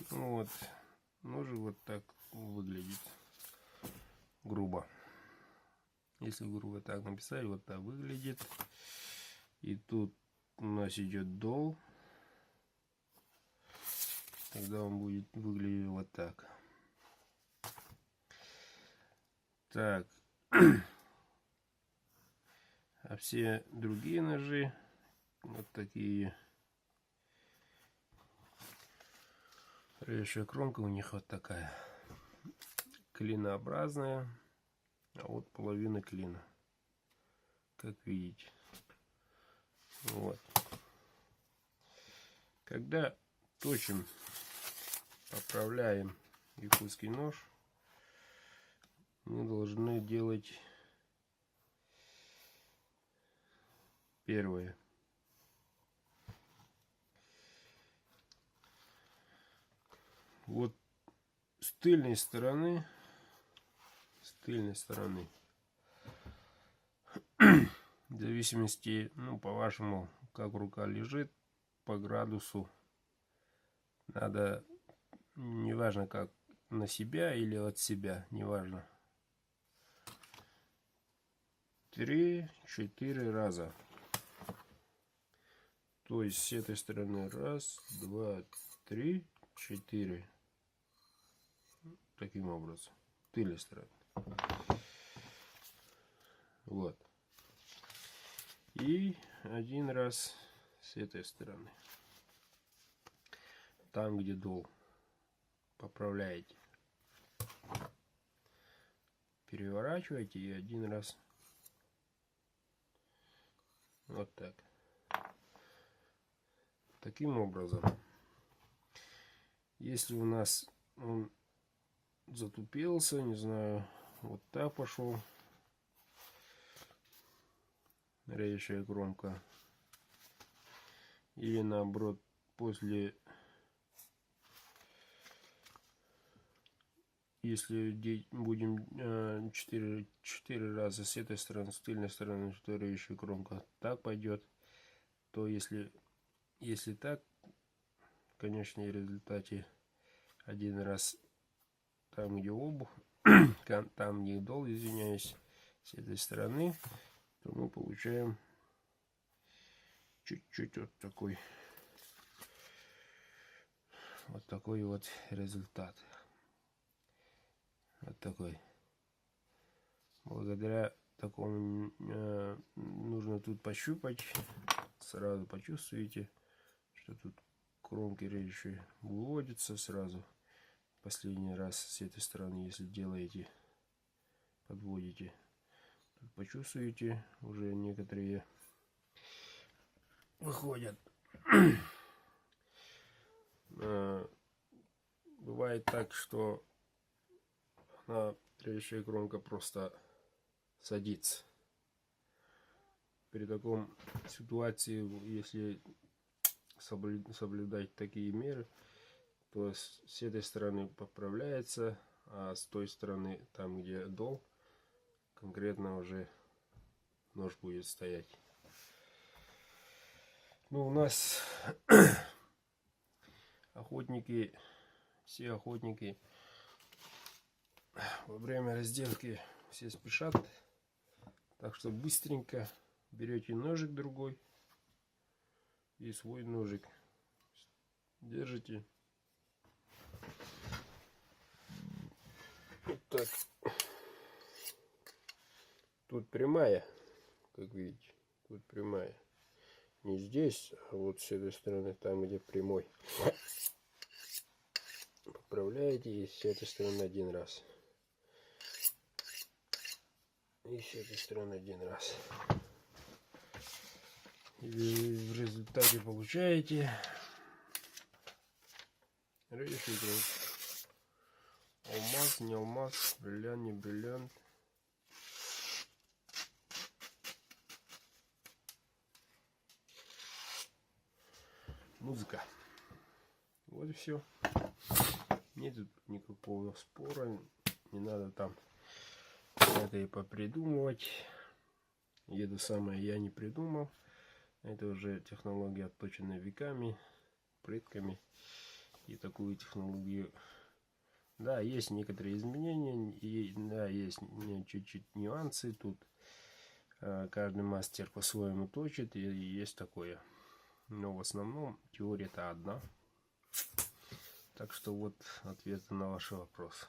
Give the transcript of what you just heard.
Вот. Ножик вот так выглядит. Грубо. Если грубо так написать, вот так выглядит. И тут у нас идет дол. Тогда он будет выглядеть вот так. Так. А все другие ножи вот такие. Режущая кромка у них вот такая. Клинообразная. А вот половина клина. Как видите. Вот. Когда точим, поправляем якутский нож, мы должны делать первое. Вот с тыльной стороны, в зависимости, ну, по-вашему, как рука лежит, по градусу, надо, неважно как, на себя или от себя, неважно, 3-4 раза. То есть с этой стороны 1, 2, 3, 4. Таким образом. Тыльной стороны. Вот. И один раз с этой стороны. Там, где дол. Поправляете. Переворачиваете и один раз. Вот так. Таким образом. Если у нас он затупился, не знаю, вот так пошел. Режущая кромка. Или наоборот, после, если будем 4 раза с этой стороны, с тыльной стороны, что режущая кромка, так пойдет, то если так, в конечном результате один раз там, где обувь, там, где дол, извиняюсь, с этой стороны, то мы получаем чуть-чуть вот такой вот результат. Вот такой. Благодаря такому нужно тут пощупать. Сразу почувствуете, что тут кромки режущие выводятся сразу. Последний раз с этой стороны, если делаете, подводите, тут почувствуете, уже некоторые выходят. Бывает так, что режущая кромка просто садится. При таком ситуации, если соблюдать такие меры, то с этой стороны поправляется, а с той стороны, там где дол, конкретно уже нож будет стоять. Ну, у нас охотники, все охотники во время разделки все спешат, так что быстренько берете ножик другой и свой ножик держите. Вот так. Тут прямая, как видите, тут прямая. Не здесь, а вот с этой стороны, там где прямой. Поправляете и с этой стороны один раз. И с этой стороны один раз. И в результате получаете режущий кромку. Алмаз, не алмаз, бриллиант, не бриллиант. Музыка. Вот и все. Нет тут никакого спора. Не надо там это и попридумывать. И это самое я не придумал. Это уже технология, отточенная веками. предками. И такую технологию. Да, есть некоторые изменения, и да, есть чуть-чуть нюансы. Тут каждый мастер по-своему точит, и есть такое. Но в основном теория-то одна. Так что вот ответы на ваши вопросы.